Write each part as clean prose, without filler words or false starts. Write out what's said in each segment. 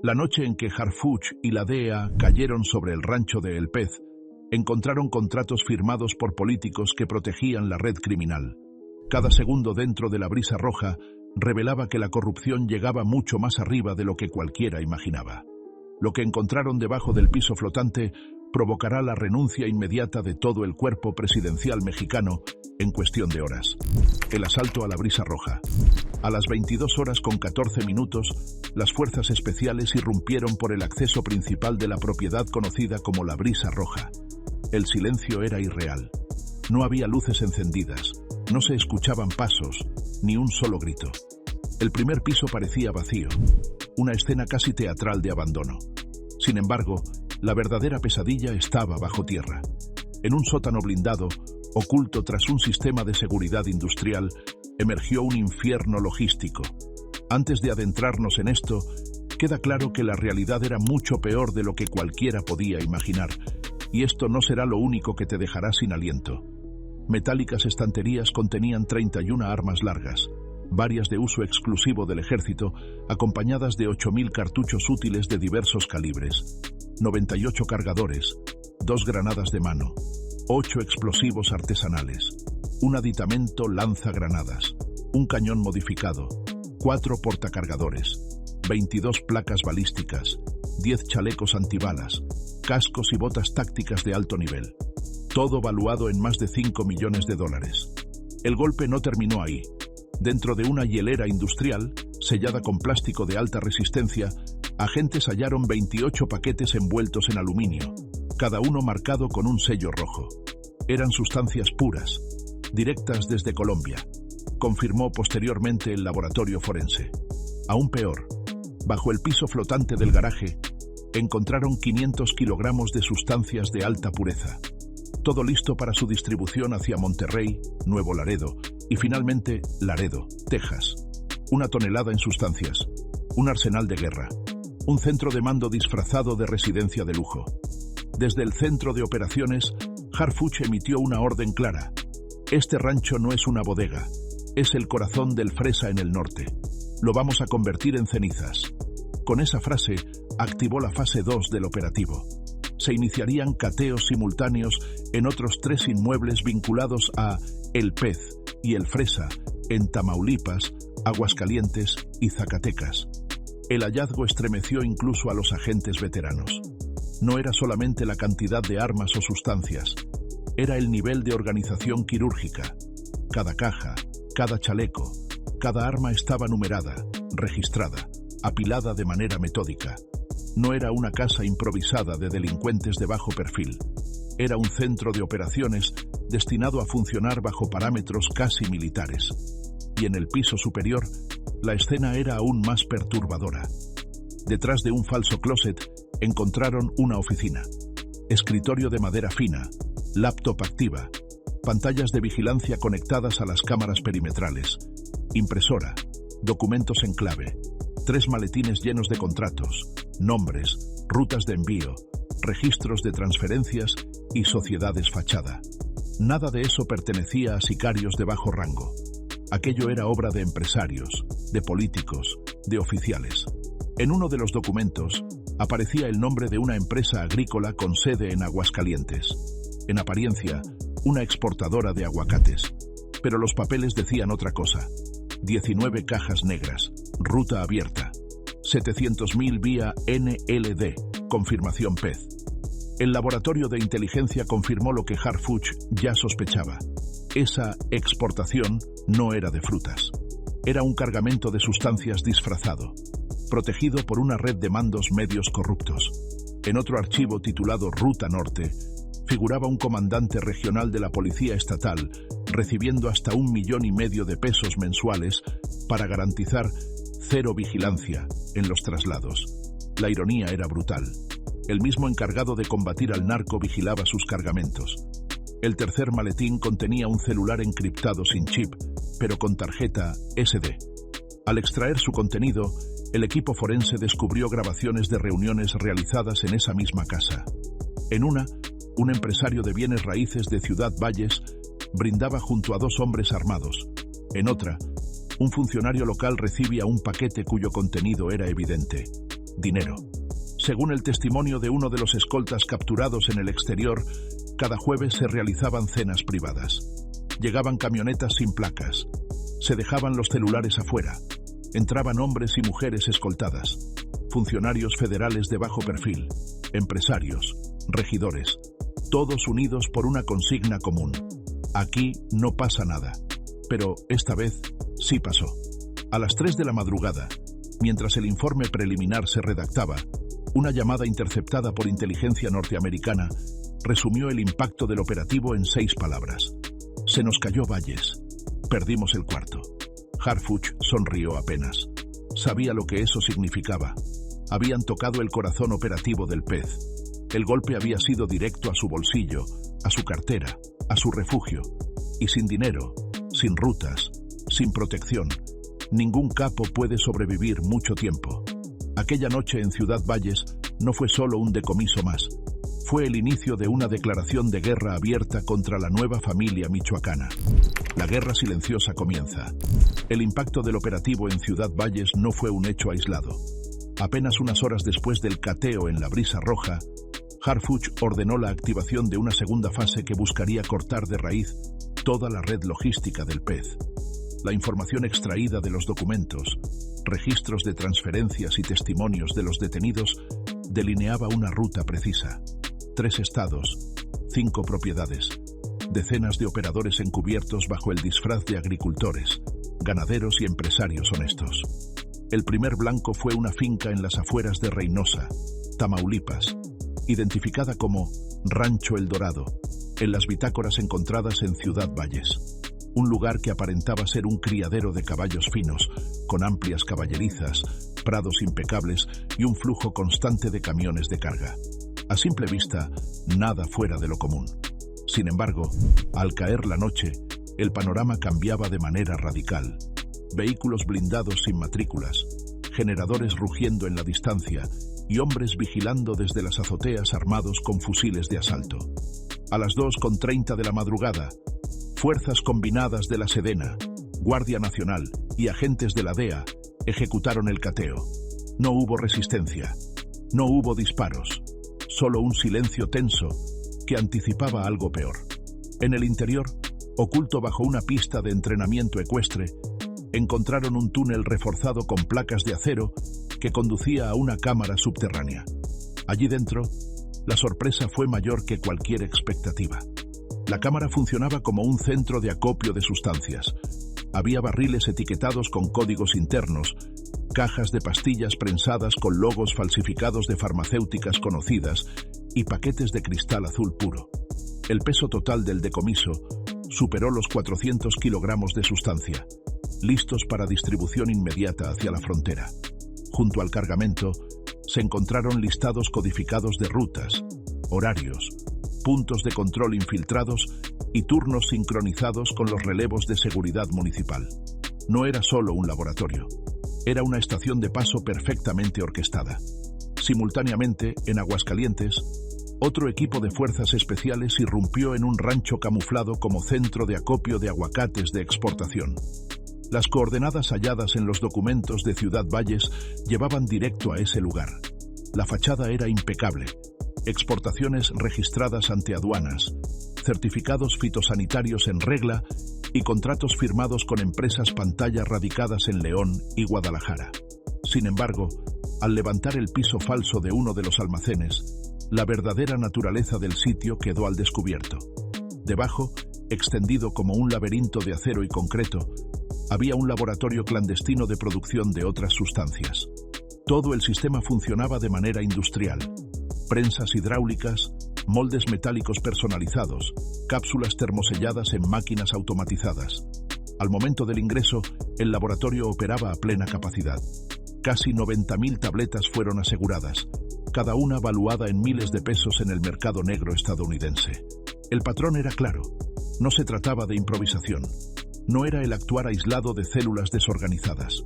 La noche en que Harfuch y la DEA cayeron sobre el rancho de El Pez, encontraron contratos firmados por políticos que protegían la red criminal. Cada segundo dentro de la brisa roja revelaba que la corrupción llegaba mucho más arriba de lo que cualquiera imaginaba. Lo que encontraron debajo del piso flotante provocará la renuncia inmediata de todo el cuerpo presidencial mexicano en cuestión de horas. El asalto a la brisa roja. A las 22:14, las fuerzas especiales irrumpieron por el acceso principal de la propiedad conocida como la brisa roja. El silencio era irreal. No había luces encendidas, no se escuchaban pasos, ni un solo grito. El primer piso parecía vacío, una escena casi teatral de abandono. Sin embargo, la verdadera pesadilla estaba bajo tierra. En un sótano blindado, oculto tras un sistema de seguridad industrial, emergió un infierno logístico. Antes de adentrarnos en esto, queda claro que la realidad era mucho peor de lo que cualquiera podía imaginar, y esto no será lo único que te dejará sin aliento. Metálicas estanterías contenían 31 armas largas, varias de uso exclusivo del ejército, acompañadas de 8.000 cartuchos útiles de diversos calibres, 98 cargadores, 2 granadas de mano, 8 explosivos artesanales, un aditamento lanzagranadas, un cañón modificado, 4 portacargadores, 22 placas balísticas, 10 chalecos antibalas, cascos y botas tácticas de alto nivel. Todo valuado en más de $5 millones. El golpe no terminó ahí. Dentro de una hielera industrial, sellada con plástico de alta resistencia, agentes hallaron 28 paquetes envueltos en aluminio, cada uno marcado con un sello rojo. Eran sustancias puras, directas desde Colombia, confirmó posteriormente el laboratorio forense. Aún peor, bajo el piso flotante del garaje, encontraron 500 kilogramos de sustancias de alta pureza. Todo listo para su distribución hacia Monterrey, Nuevo Laredo y finalmente Laredo, Texas. 1 tonelada en sustancias, un arsenal de guerra, un centro de mando disfrazado de residencia de lujo. Desde el centro de operaciones, Harfuch emitió una orden clara. Este rancho no es una bodega, es el corazón del fresa en el norte. Lo vamos a convertir en cenizas. Con esa frase, activó la fase 2 del operativo. Se iniciarían cateos simultáneos en otros 3 inmuebles vinculados a El Pez y El Fresa, en Tamaulipas, Aguascalientes y Zacatecas. El hallazgo estremeció incluso a los agentes veteranos. No era solamente la cantidad de armas o sustancias, era el nivel de organización quirúrgica. Cada caja, cada chaleco, cada arma estaba numerada, registrada, apilada de manera metódica. No era una casa improvisada de delincuentes de bajo perfil. Era un centro de operaciones destinado a funcionar bajo parámetros casi militares. Y en el piso superior, la escena era aún más perturbadora. Detrás de un falso closet, encontraron una oficina. Escritorio de madera fina, laptop activa, pantallas de vigilancia conectadas a las cámaras perimetrales, impresora, documentos en clave, 3 maletines llenos de contratos, nombres, rutas de envío, registros de transferencias y sociedades fachada. Nada de eso pertenecía a sicarios de bajo rango. Aquello era obra de empresarios, de políticos, de oficiales. En uno de los documentos aparecía el nombre de una empresa agrícola con sede en Aguascalientes. En apariencia, una exportadora de aguacates. Pero los papeles decían otra cosa. 19 cajas negras, ruta abierta. 700.000 vía NLD, confirmación PEZ. El laboratorio de inteligencia confirmó lo que Harfuch ya sospechaba. Esa exportación no era de frutas. Era un cargamento de sustancias disfrazado, protegido por una red de mandos medios corruptos. En otro archivo titulado Ruta Norte, figuraba un comandante regional de la Policía Estatal recibiendo hasta $1,5 millones de pesos mensuales para garantizar cero vigilancia en los traslados. La ironía era brutal. El mismo encargado de combatir al narco vigilaba sus cargamentos. El tercer maletín contenía un celular encriptado sin chip, pero con tarjeta SD. Al extraer su contenido, el equipo forense descubrió grabaciones de reuniones realizadas en esa misma casa. En una, un empresario de bienes raíces de Ciudad Valles brindaba junto a 2 hombres armados. En otra, un funcionario local recibía un paquete cuyo contenido era evidente. dinero. Según el testimonio de uno de los escoltas capturados en el exterior, cada jueves se realizaban cenas privadas. Llegaban camionetas sin placas. Se dejaban los celulares afuera. Entraban hombres y mujeres escoltadas. Funcionarios federales de bajo perfil, empresarios, regidores, todos unidos por una consigna común. Aquí no pasa nada. Pero esta vez sí pasó. A las 3 de la madrugada, mientras el informe preliminar se redactaba, una llamada interceptada por inteligencia norteamericana resumió el impacto del operativo en 6 palabras. Se nos cayó Valles. Perdimos el cuarto. Harfuch sonrió apenas. Sabía lo que eso significaba. Habían tocado el corazón operativo del pez. El golpe había sido directo a su bolsillo, a su cartera, a su refugio. Y sin dinero, sin rutas, sin protección, ningún capo puede sobrevivir mucho tiempo. Aquella noche en Ciudad Valles no fue solo un decomiso más. Fue el inicio de una declaración de guerra abierta contra la nueva familia michoacana. La guerra silenciosa comienza. El impacto del operativo en Ciudad Valles no fue un hecho aislado. Apenas unas horas después del cateo en la Brisa Roja, Harfuch ordenó la activación de una segunda fase que buscaría cortar de raíz toda la red logística del pez. La información extraída de los documentos, registros de transferencias y testimonios de los detenidos delineaba una ruta precisa. 3 estados, 5 propiedades, decenas de operadores encubiertos bajo el disfraz de agricultores, ganaderos y empresarios honestos. El primer blanco fue una finca en las afueras de Reynosa, Tamaulipas, identificada como Rancho El Dorado, en las bitácoras encontradas en Ciudad Valles. Un lugar que aparentaba ser un criadero de caballos finos, con amplias caballerizas, prados impecables y un flujo constante de camiones de carga. A simple vista, nada fuera de lo común. Sin embargo, al caer la noche, el panorama cambiaba de manera radical. Vehículos blindados sin matrículas, generadores rugiendo en la distancia y hombres vigilando desde las azoteas armados con fusiles de asalto. A las 2:30 de la madrugada, fuerzas combinadas de la Sedena, Guardia Nacional y agentes de la DEA ejecutaron el cateo. No hubo resistencia, no hubo disparos, solo un silencio tenso que anticipaba algo peor. En el interior, oculto bajo una pista de entrenamiento ecuestre, encontraron un túnel reforzado con placas de acero que conducía a una cámara subterránea. Allí dentro, la sorpresa fue mayor que cualquier expectativa. La cámara funcionaba como un centro de acopio de sustancias. Había barriles etiquetados con códigos internos, cajas de pastillas prensadas con logos falsificados de farmacéuticas conocidas y paquetes de cristal azul puro. El peso total del decomiso superó los 400 kilogramos de sustancia, listos para distribución inmediata hacia la frontera. Junto al cargamento, se encontraron listados codificados de rutas, horarios, puntos de control infiltrados y turnos sincronizados con los relevos de seguridad municipal. No era solo un laboratorio, era una estación de paso perfectamente orquestada. Simultáneamente, en Aguascalientes, otro equipo de fuerzas especiales irrumpió en un rancho camuflado como centro de acopio de aguacates de exportación. Las coordenadas halladas en los documentos de Ciudad Valles llevaban directo a ese lugar. La fachada era impecable. Exportaciones registradas ante aduanas, certificados fitosanitarios en regla y contratos firmados con empresas pantalla radicadas en León y Guadalajara. Sin embargo, al levantar el piso falso de uno de los almacenes, la verdadera naturaleza del sitio quedó al descubierto. Debajo, extendido como un laberinto de acero y concreto, había un laboratorio clandestino de producción de otras sustancias. Todo el sistema funcionaba de manera industrial. Prensas hidráulicas, moldes metálicos personalizados, cápsulas termoselladas en máquinas automatizadas. Al momento del ingreso, el laboratorio operaba a plena capacidad. Casi 90.000 tabletas fueron aseguradas, cada una valuada en miles de pesos en el mercado negro estadounidense. El patrón era claro. No se trataba de improvisación. No era el actuar aislado de células desorganizadas.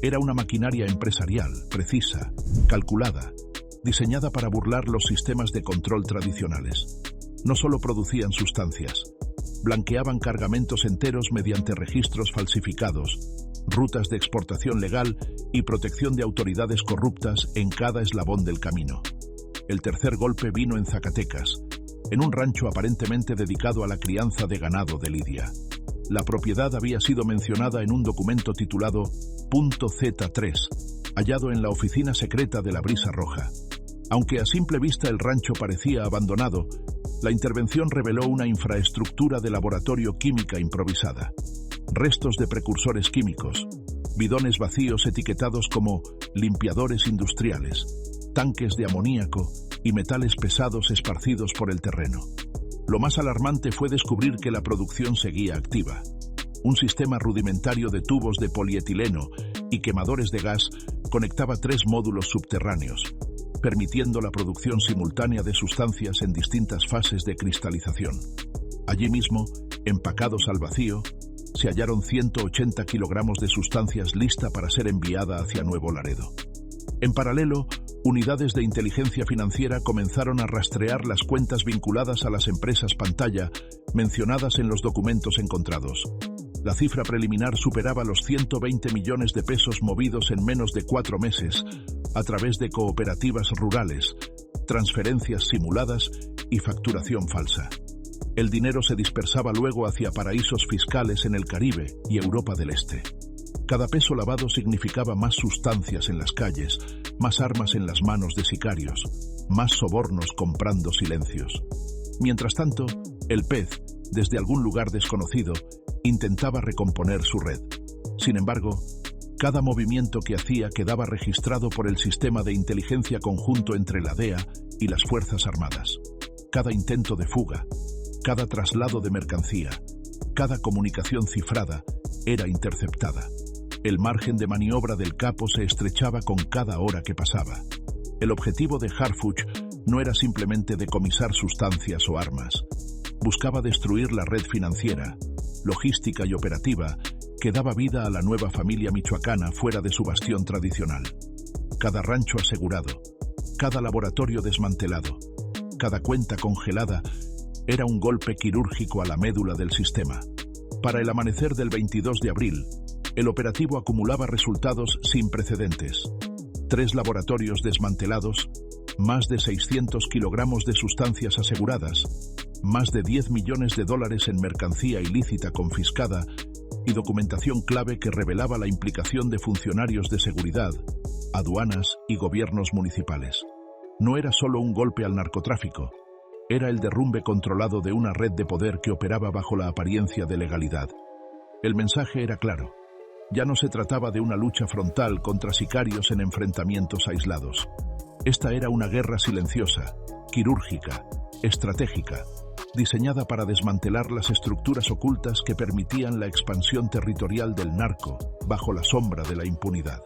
Era una maquinaria empresarial, precisa, calculada, diseñada para burlar los sistemas de control tradicionales. No solo producían sustancias, blanqueaban cargamentos enteros mediante registros falsificados, rutas de exportación legal y protección de autoridades corruptas en cada eslabón del camino. El tercer golpe vino en Zacatecas, en un rancho aparentemente dedicado a la crianza de ganado de Lidia. La propiedad había sido mencionada en un documento titulado .Z3, hallado en la oficina secreta de la Brisa Roja. Aunque a simple vista el rancho parecía abandonado, la intervención reveló una infraestructura de laboratorio química improvisada. Restos de precursores químicos, bidones vacíos etiquetados como limpiadores industriales, tanques de amoníaco y metales pesados esparcidos por el terreno. Lo más alarmante fue descubrir que la producción seguía activa. Un sistema rudimentario de tubos de polietileno y quemadores de gas conectaba 3 módulos subterráneos, permitiendo la producción simultánea de sustancias en distintas fases de cristalización. Allí mismo, empacados al vacío, se hallaron 180 kilogramos de sustancias lista para ser enviada hacia Nuevo Laredo. En paralelo, unidades de inteligencia financiera comenzaron a rastrear las cuentas vinculadas a las empresas pantalla mencionadas en los documentos encontrados. La cifra preliminar superaba los 120 millones de pesos movidos en menos de 4 meses a través de cooperativas rurales, transferencias simuladas y facturación falsa. El dinero se dispersaba luego hacia paraísos fiscales en el Caribe y Europa del Este. Cada peso lavado significaba más sustancias en las calles, más armas en las manos de sicarios, más sobornos comprando silencios. Mientras tanto, el pez, desde algún lugar desconocido, intentaba recomponer su red. Sin embargo, cada movimiento que hacía quedaba registrado por el sistema de inteligencia conjunto entre la DEA y las Fuerzas Armadas. Cada intento de fuga, cada traslado de mercancía, cada comunicación cifrada era interceptada. El margen de maniobra del capo se estrechaba con cada hora que pasaba. El objetivo de Harfuch no era simplemente decomisar sustancias o armas. Buscaba destruir la red financiera, logística y operativa que daba vida a la nueva familia michoacana fuera de su bastión tradicional. Cada rancho asegurado, cada laboratorio desmantelado, cada cuenta congelada era un golpe quirúrgico a la médula del sistema. Para el amanecer del 22 de abril, el operativo acumulaba resultados sin precedentes. 3 laboratorios desmantelados, más de 600 kilogramos de sustancias aseguradas, más de 10 millones de dólares en mercancía ilícita confiscada y documentación clave que revelaba la implicación de funcionarios de seguridad, aduanas y gobiernos municipales. No era solo un golpe al narcotráfico, era el derrumbe controlado de una red de poder que operaba bajo la apariencia de legalidad. El mensaje era claro. Ya no se trataba de una lucha frontal contra sicarios en enfrentamientos aislados. Esta era una guerra silenciosa, quirúrgica, estratégica, diseñada para desmantelar las estructuras ocultas que permitían la expansión territorial del narco bajo la sombra de la impunidad.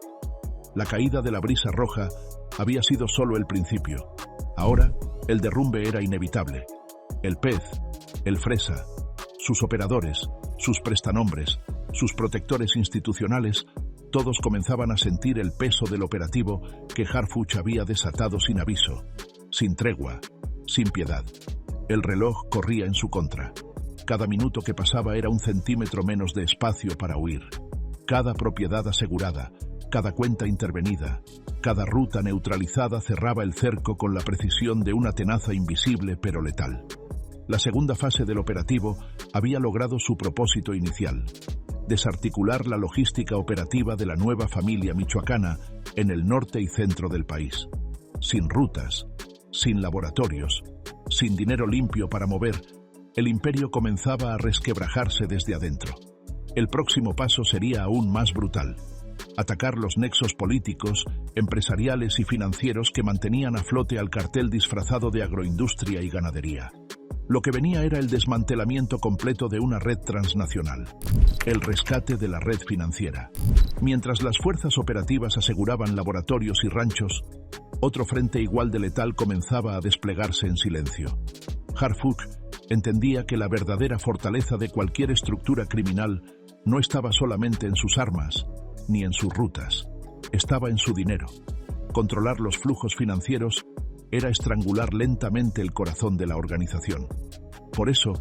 La caída de la Brisa Roja había sido solo el principio. Ahora, el derrumbe era inevitable. El pez, el fresa, sus operadores, sus prestanombres, sus protectores institucionales, todos comenzaban a sentir el peso del operativo que Harfuch había desatado sin aviso, sin tregua, sin piedad. El reloj corría en su contra. Cada minuto que pasaba era un centímetro menos de espacio para huir. Cada propiedad asegurada, cada cuenta intervenida, cada ruta neutralizada cerraba el cerco con la precisión de una tenaza invisible pero letal. La segunda fase del operativo había logrado su propósito inicial: desarticular la logística operativa de la nueva familia michoacana en el norte y centro del país. Sin rutas, sin laboratorios, sin dinero limpio para mover, el imperio comenzaba a resquebrajarse desde adentro. El próximo paso sería aún más brutal: atacar los nexos políticos, empresariales y financieros que mantenían a flote al cartel disfrazado de agroindustria y ganadería. Lo que venía era el desmantelamiento completo de una red transnacional, el rescate de la red financiera. Mientras las fuerzas operativas aseguraban laboratorios y ranchos, otro frente igual de letal comenzaba a desplegarse en silencio. Harfuch entendía que la verdadera fortaleza de cualquier estructura criminal no estaba solamente en sus armas, ni en sus rutas. Estaba en su dinero. Controlar los flujos financieros era estrangular lentamente el corazón de la organización. Por eso,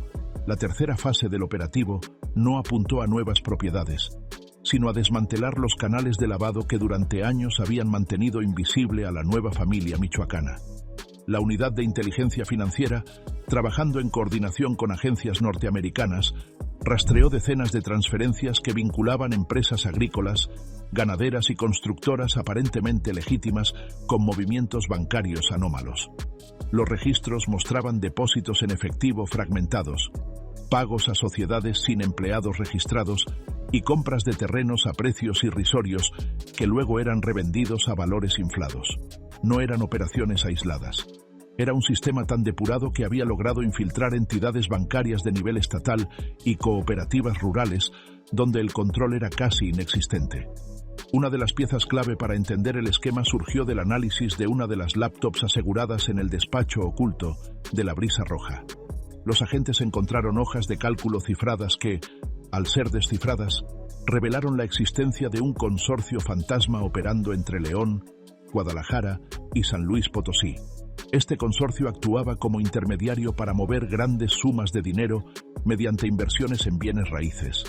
la tercera fase del operativo no apuntó a nuevas propiedades, sino a desmantelar los canales de lavado que durante años habían mantenido invisible a la nueva familia michoacana. La Unidad de Inteligencia Financiera, trabajando en coordinación con agencias norteamericanas, rastreó decenas de transferencias que vinculaban empresas agrícolas, ganaderas y constructoras aparentemente legítimas con movimientos bancarios anómalos. Los registros mostraban depósitos en efectivo fragmentados, pagos a sociedades sin empleados registrados y compras de terrenos a precios irrisorios que luego eran revendidos a valores inflados. No eran operaciones aisladas. Era un sistema tan depurado que había logrado infiltrar entidades bancarias de nivel estatal y cooperativas rurales, donde el control era casi inexistente. Una de las piezas clave para entender el esquema surgió del análisis de una de las laptops aseguradas en el despacho oculto de la Brisa Roja. Los agentes encontraron hojas de cálculo cifradas que, al ser descifradas, revelaron la existencia de un consorcio fantasma operando entre León, Guadalajara y San Luis Potosí. Este consorcio actuaba como intermediario para mover grandes sumas de dinero mediante inversiones en bienes raíces,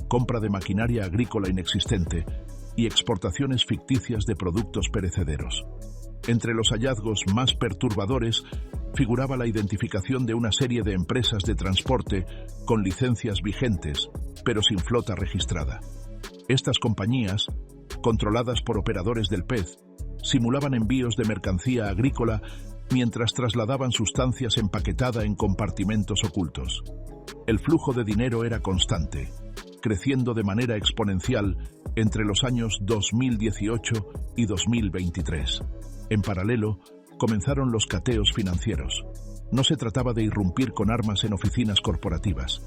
compra de maquinaria agrícola inexistente y exportaciones ficticias de productos perecederos. Entre los hallazgos más perturbadores figuraba la identificación de una serie de empresas de transporte con licencias vigentes, pero sin flota registrada. Estas compañías, controladas por operadores del pez, simulaban envíos de mercancía agrícola mientras trasladaban sustancias empaquetada en compartimentos ocultos. El flujo de dinero era constante, creciendo de manera exponencial entre los años 2018 y 2023. En paralelo, comenzaron los cateos financieros. No se trataba de irrumpir con armas en oficinas corporativas.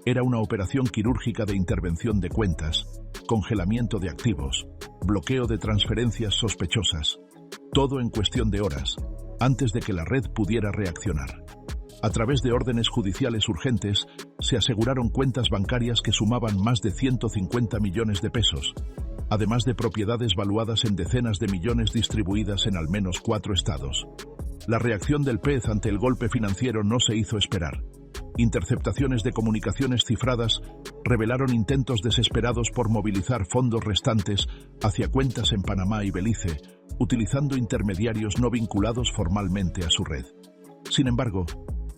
Era una operación quirúrgica de intervención de cuentas, congelamiento de activos, bloqueo de transferencias sospechosas. Todo en cuestión de horas, antes de que la red pudiera reaccionar. A través de órdenes judiciales urgentes, se aseguraron cuentas bancarias que sumaban más de 150 millones de pesos, además de propiedades valuadas en decenas de millones distribuidas en al menos 4 estados. La reacción del pez ante el golpe financiero no se hizo esperar. Interceptaciones de comunicaciones cifradas revelaron intentos desesperados por movilizar fondos restantes hacia cuentas en Panamá y Belice, utilizando intermediarios no vinculados formalmente a su red. Sin embargo,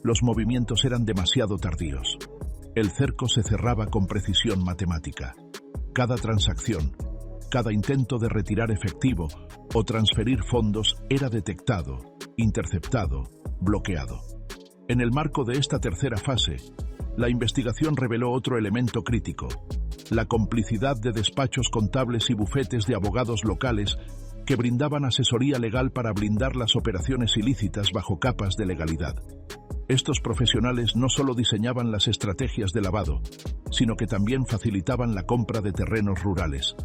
los movimientos eran demasiado tardíos. El cerco se cerraba con precisión matemática. Cada transacción, cada intento de retirar efectivo o transferir fondos era detectado, interceptado, bloqueado. En el marco de esta tercera fase, la investigación reveló otro elemento crítico: la complicidad de despachos contables y bufetes de abogados locales que brindaban asesoría legal para blindar las operaciones ilícitas bajo capas de legalidad. Estos profesionales no solo diseñaban las estrategias de lavado, sino que también facilitaban la compra de terrenos rurales,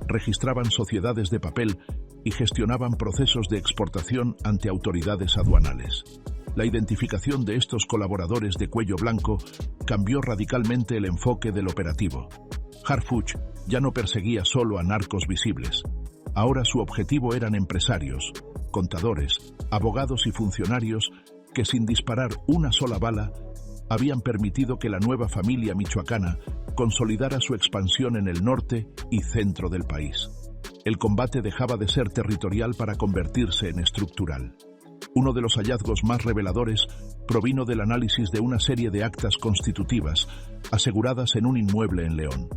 registraban sociedades de papel y gestionaban procesos de exportación ante autoridades aduanales. La identificación de estos colaboradores de cuello blanco cambió radicalmente el enfoque del operativo. Harfuch ya no perseguía solo a narcos visibles. Ahora su objetivo eran empresarios, contadores, abogados y funcionarios que, sin disparar una sola bala, habían permitido que la nueva familia michoacana consolidara su expansión en el norte y centro del país. El combate dejaba de ser territorial para convertirse en estructural. Uno de los hallazgos más reveladores provino del análisis de una serie de actas constitutivas aseguradas en un inmueble en León.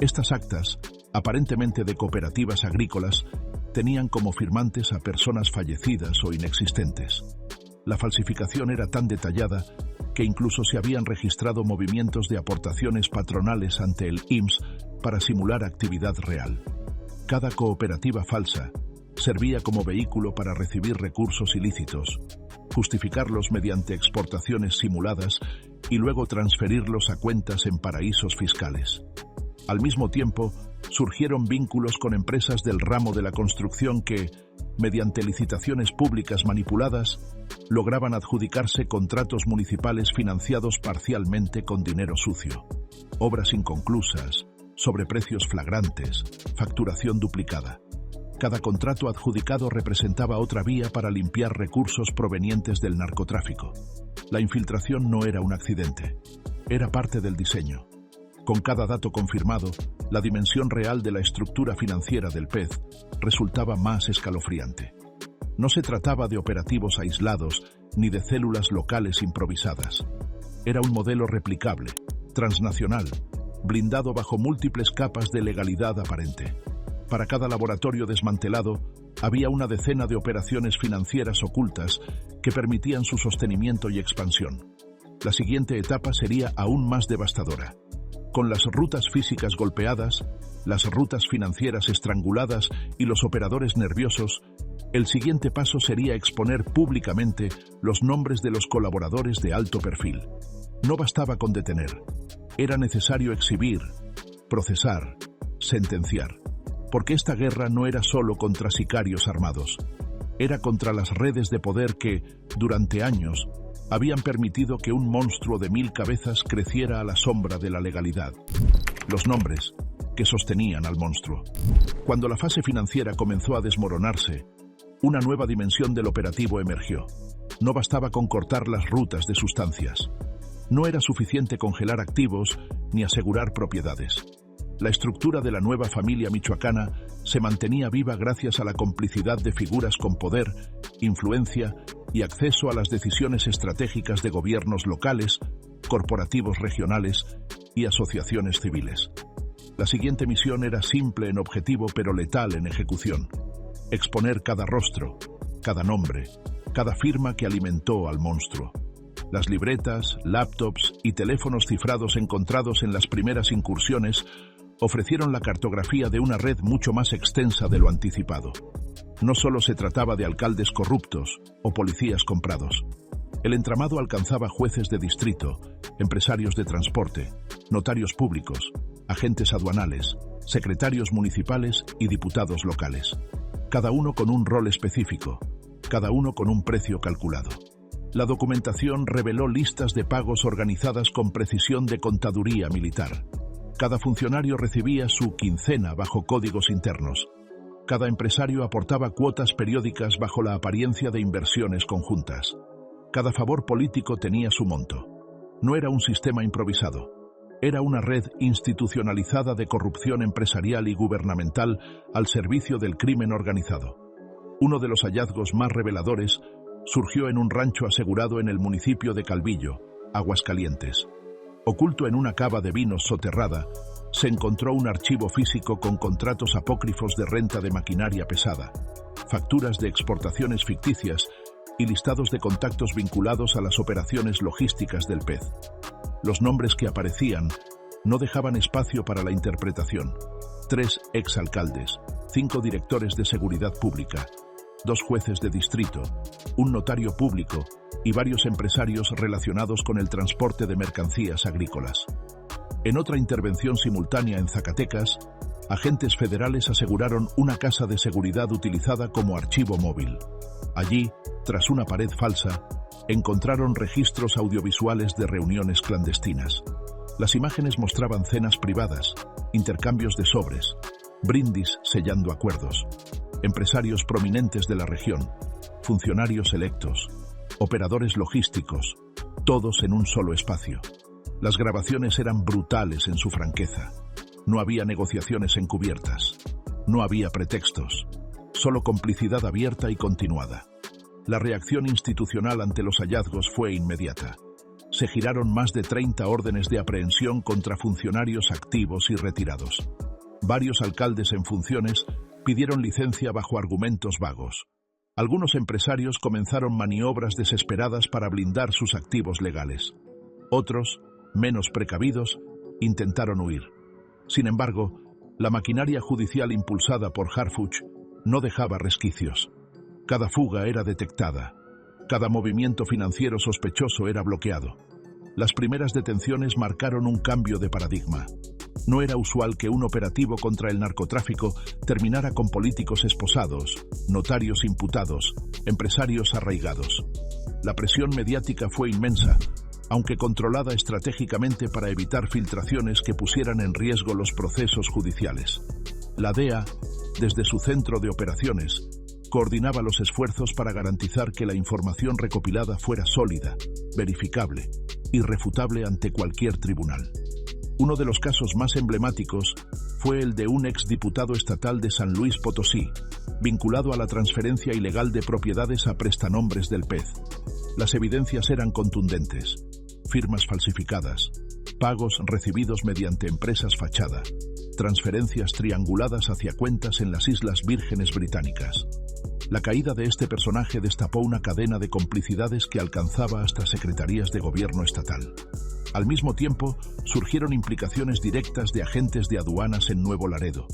Estas actas, aparentemente de cooperativas agrícolas, tenían como firmantes a personas fallecidas o inexistentes. La falsificación era tan detallada que incluso se habían registrado movimientos de aportaciones patronales ante el IMSS para simular actividad real. Cada cooperativa falsa servía como vehículo para recibir recursos ilícitos, justificarlos mediante exportaciones simuladas y luego transferirlos a cuentas en paraísos fiscales. Al mismo tiempo, surgieron vínculos con empresas del ramo de la construcción que, mediante licitaciones públicas manipuladas, lograban adjudicarse contratos municipales financiados parcialmente con dinero sucio. Obras inconclusas, sobreprecios flagrantes, facturación duplicada. Cada contrato adjudicado representaba otra vía para limpiar recursos provenientes del narcotráfico. La infiltración no era un accidente, era parte del diseño. Con cada dato confirmado, la dimensión real de la estructura financiera del pez resultaba más escalofriante. No se trataba de operativos aislados ni de células locales improvisadas. Era un modelo replicable, transnacional, blindado bajo múltiples capas de legalidad aparente. Para cada laboratorio desmantelado, había una decena de operaciones financieras ocultas que permitían su sostenimiento y expansión. La siguiente etapa sería aún más devastadora. Con las rutas físicas golpeadas, las rutas financieras estranguladas y los operadores nerviosos, el siguiente paso sería exponer públicamente los nombres de los colaboradores de alto perfil. No bastaba con detener, era necesario exhibir, procesar, sentenciar. Porque esta guerra no era solo contra sicarios armados, era contra las redes de poder que, durante años, habían permitido que un monstruo de 1000 cabezas creciera a la sombra de la legalidad. Los nombres que sostenían al monstruo. Cuando la fase financiera comenzó a desmoronarse, una nueva dimensión del operativo emergió. No bastaba con cortar las rutas de sustancias. No era suficiente congelar activos ni asegurar propiedades. La estructura de la nueva familia michoacana se mantenía viva gracias a la complicidad de figuras con poder, influencia y acceso a las decisiones estratégicas de gobiernos locales, corporativos regionales y asociaciones civiles. La siguiente misión era simple en objetivo pero letal en ejecución. Exponer cada rostro, cada nombre, cada firma que alimentó al monstruo. Las libretas, laptops y teléfonos cifrados encontrados en las primeras incursiones ofrecieron la cartografía de una red mucho más extensa de lo anticipado. No solo se trataba de alcaldes corruptos o policías comprados. El entramado alcanzaba jueces de distrito, empresarios de transporte, notarios públicos, agentes aduanales, secretarios municipales y diputados locales. Cada uno con un rol específico, cada uno con un precio calculado. La documentación reveló listas de pagos organizadas con precisión de contaduría militar. Cada funcionario recibía su quincena bajo códigos internos. Cada empresario aportaba cuotas periódicas bajo la apariencia de inversiones conjuntas. Cada favor político tenía su monto. No era un sistema improvisado. Era una red institucionalizada de corrupción empresarial y gubernamental al servicio del crimen organizado. Uno de los hallazgos más reveladores surgió en un rancho asegurado en el municipio de Calvillo, Aguascalientes. Oculto en una cava de vinos soterrada, se encontró un archivo físico con contratos apócrifos de renta de maquinaria pesada, facturas de exportaciones ficticias y listados de contactos vinculados a las operaciones logísticas del pez. Los nombres que aparecían no dejaban espacio para la interpretación. 3 exalcaldes, 5 directores de seguridad pública, 2 jueces de distrito, un notario público y varios empresarios relacionados con el transporte de mercancías agrícolas. En otra intervención simultánea en Zacatecas, agentes federales aseguraron una casa de seguridad utilizada como archivo móvil. Allí, tras una pared falsa, encontraron registros audiovisuales de reuniones clandestinas. Las imágenes mostraban cenas privadas, intercambios de sobres, brindis sellando acuerdos, empresarios prominentes de la región, funcionarios electos, operadores logísticos, todos en un solo espacio. Las grabaciones eran brutales en su franqueza. No había negociaciones encubiertas. No había pretextos. Solo complicidad abierta y continuada. La reacción institucional ante los hallazgos fue inmediata. Se giraron más de 30 órdenes de aprehensión contra funcionarios activos y retirados. Varios alcaldes en funciones pidieron licencia bajo argumentos vagos. Algunos empresarios comenzaron maniobras desesperadas para blindar sus activos legales. Otros, menos precavidos, intentaron huir. Sin embargo, la maquinaria judicial impulsada por Harfuch no dejaba resquicios. Cada fuga era detectada. Cada movimiento financiero sospechoso era bloqueado. Las primeras detenciones marcaron un cambio de paradigma. No era usual que un operativo contra el narcotráfico terminara con políticos esposados, notarios imputados, empresarios arraigados. La presión mediática fue inmensa, aunque controlada estratégicamente para evitar filtraciones que pusieran en riesgo los procesos judiciales. La DEA, desde su centro de operaciones, coordinaba los esfuerzos para garantizar que la información recopilada fuera sólida, verificable, irrefutable ante cualquier tribunal. Uno de los casos más emblemáticos fue el de un exdiputado estatal de San Luis Potosí, vinculado a la transferencia ilegal de propiedades a prestanombres del PEZ. Las evidencias eran contundentes: firmas falsificadas, pagos recibidos mediante empresas fachada, transferencias trianguladas hacia cuentas en las Islas Vírgenes Británicas. La caída de este personaje destapó una cadena de complicidades que alcanzaba hasta secretarías de gobierno estatal. Al mismo tiempo, surgieron implicaciones directas de agentes de aduanas en Nuevo Laredo.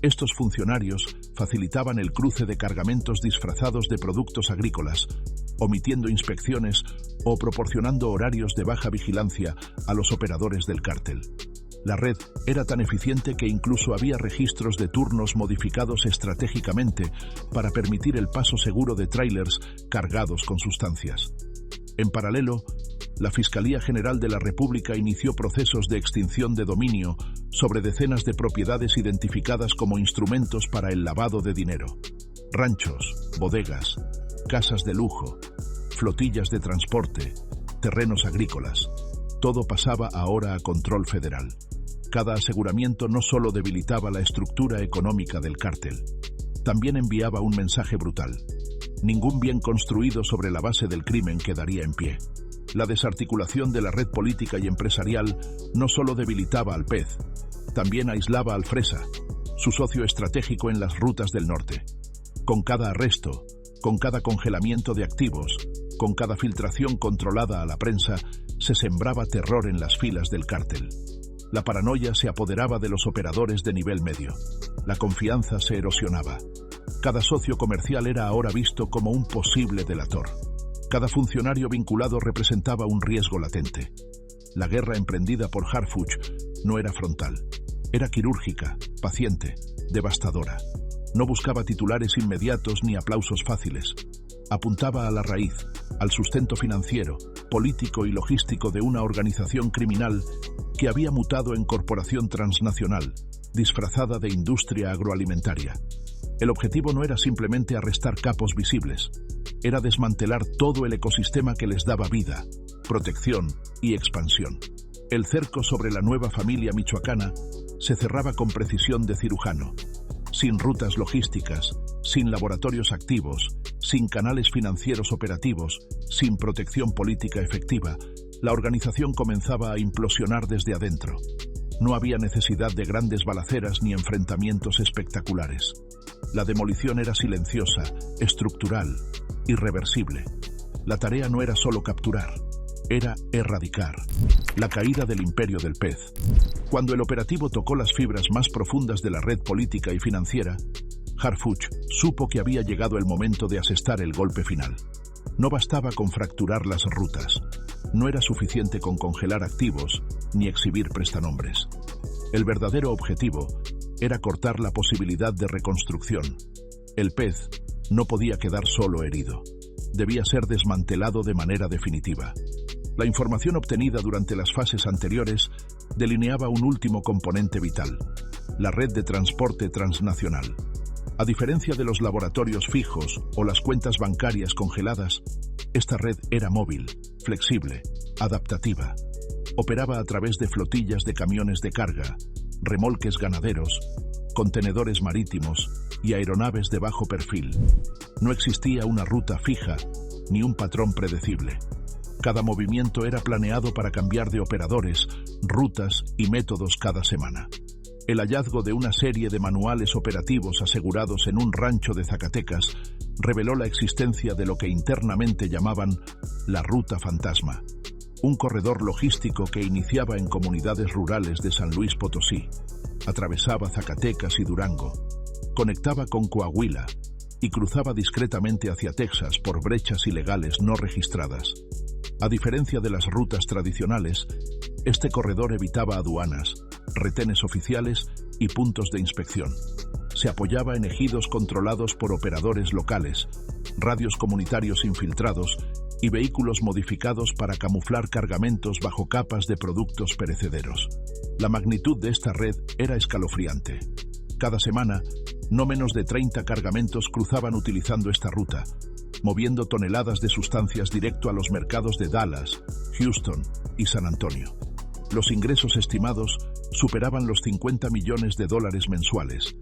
Estos funcionarios facilitaban el cruce de cargamentos disfrazados de productos agrícolas, omitiendo inspecciones o proporcionando horarios de baja vigilancia a los operadores del cártel. La red era tan eficiente que incluso había registros de turnos modificados estratégicamente para permitir el paso seguro de tráilers cargados con sustancias. En paralelo, la Fiscalía General de la República inició procesos de extinción de dominio sobre decenas de propiedades identificadas como instrumentos para el lavado de dinero. Ranchos, bodegas, casas de lujo, flotillas de transporte, terrenos agrícolas. Todo pasaba ahora a control federal. Cada aseguramiento no solo debilitaba la estructura económica del cártel, también enviaba un mensaje brutal: ningún bien construido sobre la base del crimen quedaría en pie. La desarticulación de la red política y empresarial no solo debilitaba al PEZ, también aislaba al Fresa, su socio estratégico en las rutas del norte. Con cada arresto, con cada congelamiento de activos, con cada filtración controlada a la prensa, se sembraba terror en las filas del cártel. La paranoia se apoderaba de los operadores de nivel medio. La confianza se erosionaba. Cada socio comercial era ahora visto como un posible delator. Cada funcionario vinculado representaba un riesgo latente. La guerra emprendida por Harfuch no era frontal. Era quirúrgica, paciente, devastadora. No buscaba titulares inmediatos ni aplausos fáciles. Apuntaba a la raíz, al sustento financiero, político y logístico de una organización criminal que había mutado en corporación transnacional, disfrazada de industria agroalimentaria. El objetivo no era simplemente arrestar capos visibles, era desmantelar todo el ecosistema que les daba vida, protección y expansión. El cerco sobre la nueva familia michoacana se cerraba con precisión de cirujano. Sin rutas logísticas, sin laboratorios activos, sin canales financieros operativos, sin protección política efectiva, la organización comenzaba a implosionar desde adentro. No había necesidad de grandes balaceras ni enfrentamientos espectaculares. La demolición era silenciosa, estructural, irreversible. La tarea no era solo capturar, era erradicar. La caída del imperio del PEZ. Cuando el operativo tocó las fibras más profundas de la red política y financiera, Harfuch supo que había llegado el momento de asestar el golpe final. No bastaba con fracturar las rutas. No era suficiente con congelar activos ni exhibir prestanombres. El verdadero objetivo era cortar la posibilidad de reconstrucción. El PEZ no podía quedar solo herido. Debía ser desmantelado de manera definitiva. La información obtenida durante las fases anteriores delineaba un último componente vital: la red de transporte transnacional. A diferencia de los laboratorios fijos o las cuentas bancarias congeladas, esta red era móvil, flexible, adaptativa. Operaba a través de flotillas de camiones de carga, remolques ganaderos, contenedores marítimos y aeronaves de bajo perfil. No existía una ruta fija ni un patrón predecible. Cada movimiento era planeado para cambiar de operadores, rutas y métodos cada semana. El hallazgo de una serie de manuales operativos asegurados en un rancho de Zacatecas reveló la existencia de lo que internamente llamaban la Ruta Fantasma, un corredor logístico que iniciaba en comunidades rurales de San Luis Potosí, atravesaba Zacatecas y Durango, conectaba con Coahuila y cruzaba discretamente hacia Texas por brechas ilegales no registradas. A diferencia de las rutas tradicionales, este corredor evitaba aduanas, retenes oficiales y puntos de inspección. Se apoyaba en ejidos controlados por operadores locales, radios comunitarios infiltrados y vehículos modificados para camuflar cargamentos bajo capas de productos perecederos. La magnitud de esta red era escalofriante. Cada semana, no menos de 30 cargamentos cruzaban utilizando esta ruta, moviendo toneladas de sustancias directo a los mercados de Dallas, Houston y San Antonio. Los ingresos estimados superaban los 50 millones de dólares mensuales,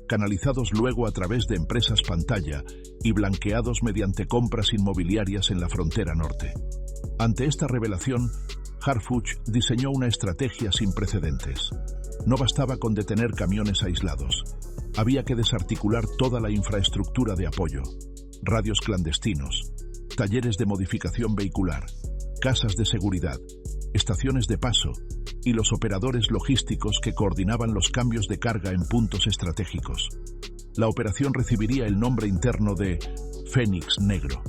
canalizados luego a través de empresas pantalla y blanqueados mediante compras inmobiliarias en la frontera norte. Ante esta revelación, Harfuch diseñó una estrategia sin precedentes. No bastaba con detener camiones aislados. Había que desarticular toda la infraestructura de apoyo: radios clandestinos, talleres de modificación vehicular, casas de seguridad, estaciones de paso y los operadores logísticos que coordinaban los cambios de carga en puntos estratégicos. La operación recibiría el nombre interno de Fénix Negro.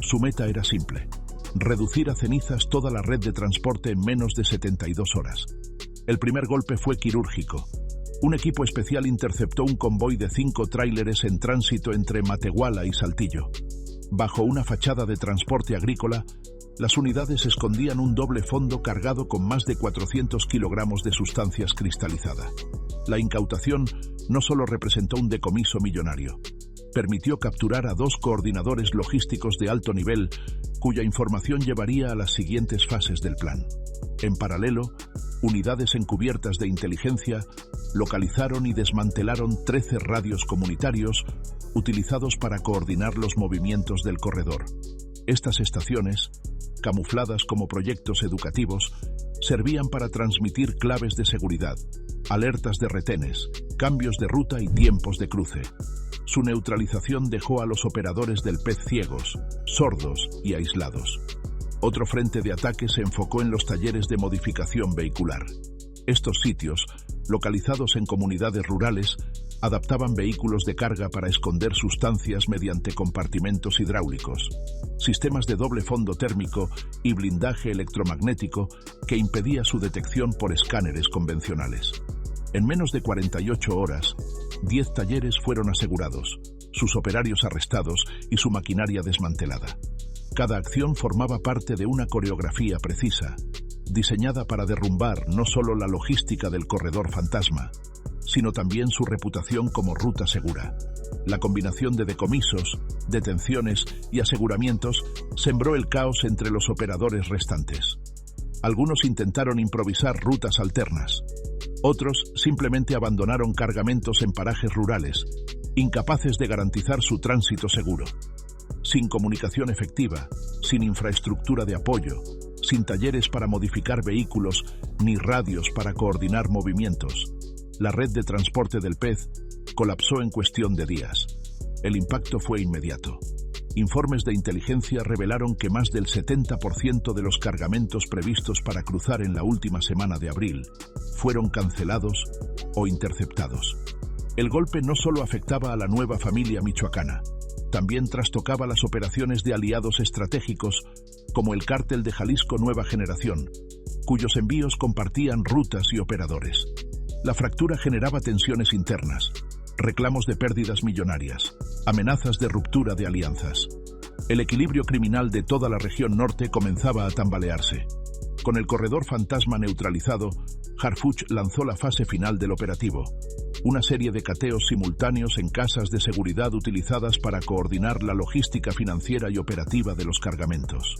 Su meta era simple: reducir a cenizas toda la red de transporte en menos de 72 horas. El primer golpe fue quirúrgico. Un equipo especial interceptó un convoy de 5 tráileres en tránsito entre Matehuala y Saltillo. Bajo una fachada de transporte agrícola, las unidades escondían un doble fondo cargado con más de 400 kilogramos de sustancias cristalizada. La incautación no solo representó un decomiso millonario, permitió capturar a 2 coordinadores logísticos de alto nivel, cuya información llevaría a las siguientes fases del plan. En paralelo, unidades encubiertas de inteligencia localizaron y desmantelaron 13 radios comunitarios utilizados para coordinar los movimientos del corredor. Estas estaciones, camufladas como proyectos educativos, servían para transmitir claves de seguridad, alertas de retenes, cambios de ruta y tiempos de cruce. Su neutralización dejó a los operadores del pez ciegos, sordos y aislados. Otro frente de ataque se enfocó en los talleres de modificación vehicular. Estos sitios, localizados en comunidades rurales, adaptaban vehículos de carga para esconder sustancias mediante compartimentos hidráulicos, sistemas de doble fondo térmico y blindaje electromagnético que impedía su detección por escáneres convencionales. En menos de 48 horas, 10 talleres fueron asegurados, sus operarios arrestados y su maquinaria desmantelada. Cada acción formaba parte de una coreografía precisa, diseñada para derrumbar no solo la logística del corredor fantasma, sino también su reputación como ruta segura. La combinación de decomisos, detenciones y aseguramientos sembró el caos entre los operadores restantes. Algunos intentaron improvisar rutas alternas. Otros simplemente abandonaron cargamentos en parajes rurales, incapaces de garantizar su tránsito seguro. Sin comunicación efectiva, sin infraestructura de apoyo, sin talleres para modificar vehículos ni radios para coordinar movimientos, la red de transporte del pez colapsó en cuestión de días. El impacto fue inmediato. Informes de inteligencia revelaron que más del 70% de los cargamentos previstos para cruzar en la última semana de abril fueron cancelados o interceptados. El golpe no solo afectaba a la nueva familia michoacana, también trastocaba las operaciones de aliados estratégicos como el Cártel de Jalisco Nueva Generación, cuyos envíos compartían rutas y operadores. La fractura generaba tensiones internas, reclamos de pérdidas millonarias, amenazas de ruptura de alianzas. El equilibrio criminal de toda la región norte comenzaba a tambalearse. Con el corredor fantasma neutralizado, Harfuch lanzó la fase final del operativo, una serie de cateos simultáneos en casas de seguridad utilizadas para coordinar la logística financiera y operativa de los cargamentos.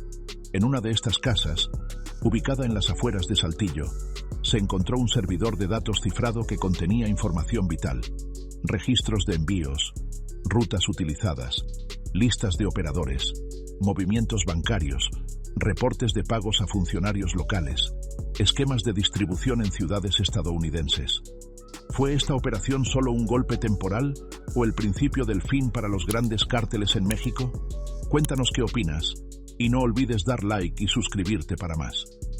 En una de estas casas, ubicada en las afueras de Saltillo, se encontró un servidor de datos cifrado que contenía información vital: registros de envíos, rutas utilizadas, listas de operadores, movimientos bancarios, reportes de pagos a funcionarios locales, esquemas de distribución en ciudades estadounidenses. ¿Fue esta operación solo un golpe temporal o el principio del fin para los grandes cárteles en México? Cuéntanos qué opinas y no olvides dar like y suscribirte para más.